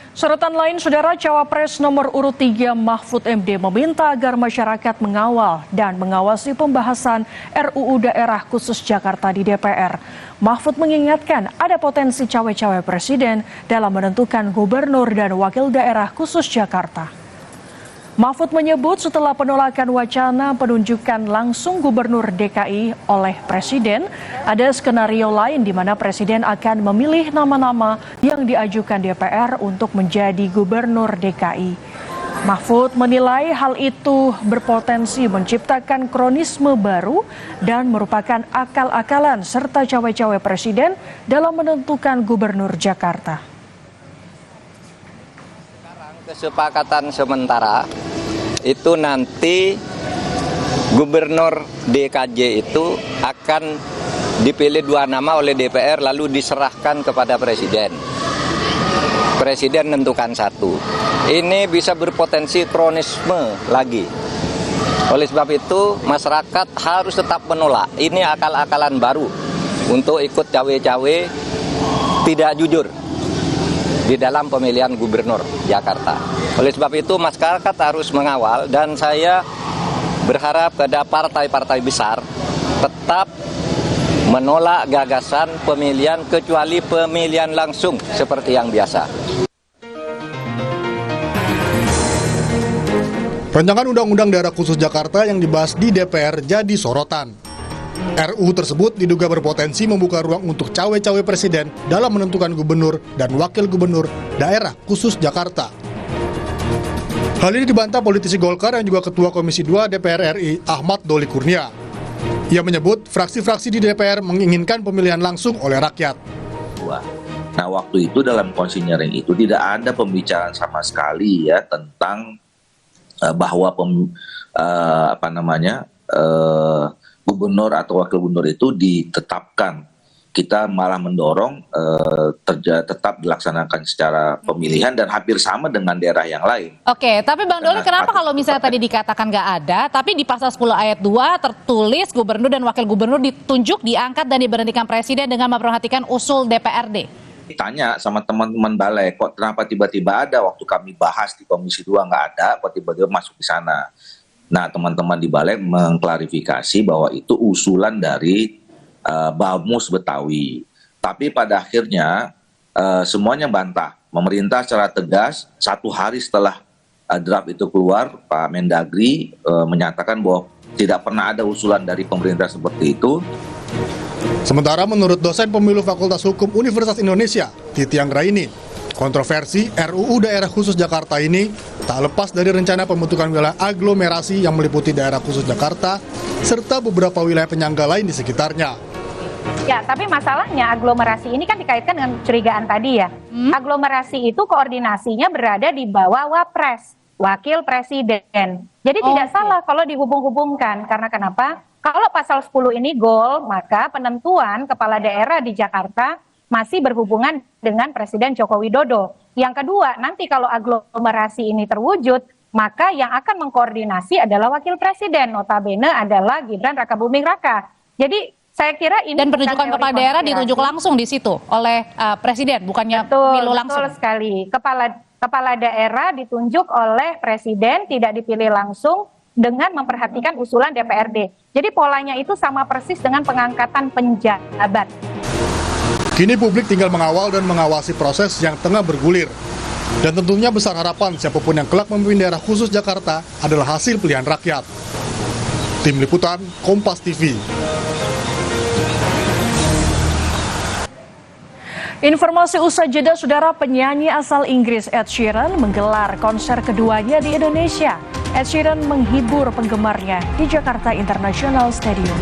Sorotan lain, Saudara, Cawapres nomor urut 3 Mahfud MD meminta agar masyarakat mengawal dan mengawasi pembahasan RUU Daerah Khusus Jakarta di DPR. Mahfud mengingatkan ada potensi cawe-cawe presiden dalam menentukan gubernur dan wakil daerah khusus Jakarta. Mahfud menyebut setelah penolakan wacana penunjukan langsung gubernur DKI oleh presiden, ada skenario lain di mana presiden akan memilih nama-nama yang diajukan DPR untuk menjadi gubernur DKI. Mahfud menilai hal itu berpotensi menciptakan kronisme baru dan merupakan akal-akalan serta cawe-cawe presiden dalam menentukan gubernur Jakarta. Kesepakatan sementara itu nanti gubernur DKJ itu akan dipilih 2 nama oleh DPR lalu diserahkan kepada presiden. Presiden menentukan 1. Ini bisa berpotensi kronisme lagi. Oleh sebab itu masyarakat harus tetap menolak. Ini akal-akalan baru untuk ikut cawe-cawe tidak jujur di dalam pemilihan gubernur Jakarta. Oleh sebab itu masyarakat harus mengawal dan saya berharap pada partai-partai besar tetap menolak gagasan pemilihan kecuali pemilihan langsung seperti yang biasa. Rancangan Undang-Undang Daerah Khusus Jakarta yang dibahas di DPR jadi sorotan. RUU tersebut diduga berpotensi membuka ruang untuk cawe-cawe presiden dalam menentukan gubernur dan wakil gubernur daerah khusus Jakarta. Hal ini dibantah politisi Golkar yang juga Ketua Komisi 2 DPR RI Ahmad Doli Kurnia. Ia menyebut fraksi-fraksi di DPR menginginkan pemilihan langsung oleh rakyat. Nah, waktu itu dalam konsinyering itu tidak ada pembicaraan sama sekali ya tentang bahwa gubernur atau wakil gubernur itu ditetapkan. Kita malah mendorong tetap dilaksanakan secara pemilihan dan hampir sama dengan daerah yang lain. Oke, tapi Bang Doli, kenapa kalau misalnya tadi dikatakan nggak ada, tapi di pasal 10 ayat 2 tertulis gubernur dan wakil gubernur ditunjuk, diangkat dan diberhentikan presiden dengan memperhatikan usul DPRD? Tanya sama teman-teman balek, kok kenapa tiba-tiba ada waktu kami bahas di Komisi 2 nggak ada, kok tiba-tiba masuk di sana. Nah, teman-teman di balek mengklarifikasi bahwa itu usulan dari Bamus Betawi. Tapi pada akhirnya semuanya bantah. Pemerintah secara tegas 1 hari setelah draft itu keluar, Pak Mendagri menyatakan bahwa tidak pernah ada usulan dari pemerintah seperti itu. Sementara menurut dosen pemilu Fakultas Hukum Universitas Indonesia, Titi Anggraini, kontroversi RUU Daerah Khusus Jakarta ini tak lepas dari rencana pembentukan wilayah aglomerasi yang meliputi daerah khusus Jakarta serta beberapa wilayah penyangga lain di sekitarnya. Ya, tapi masalahnya aglomerasi ini kan dikaitkan dengan kecurigaan tadi ya. Aglomerasi itu koordinasinya berada di bawah Wapres, Wakil Presiden. Jadi tidak salah kalau dihubung-hubungkan. Karena kenapa? Kalau pasal 10 ini goal, maka penentuan kepala daerah di Jakarta masih berhubungan dengan Presiden Joko Widodo. Yang kedua, nanti kalau aglomerasi ini terwujud, maka yang akan mengkoordinasi adalah Wakil Presiden, notabene adalah Gibran Rakabuming Raka. Jadi saya kira ini dan penunjukan kepala daerah ditunjuk langsung di situ oleh Presiden, bukannya pemilu langsung. Betul sekali. Kepala daerah ditunjuk oleh Presiden, tidak dipilih langsung dengan memperhatikan usulan DPRD. Jadi polanya itu sama persis dengan pengangkatan penjabat. Kini publik tinggal mengawal dan mengawasi proses yang tengah bergulir. Dan tentunya besar harapan siapapun yang kelak memimpin daerah khusus Jakarta adalah hasil pilihan rakyat. Tim Liputan, Kompas TV. Informasi usai jeda, Saudara, penyanyi asal Inggris Ed Sheeran menggelar konser keduanya di Indonesia. Ed Sheeran menghibur penggemarnya di Jakarta International Stadium.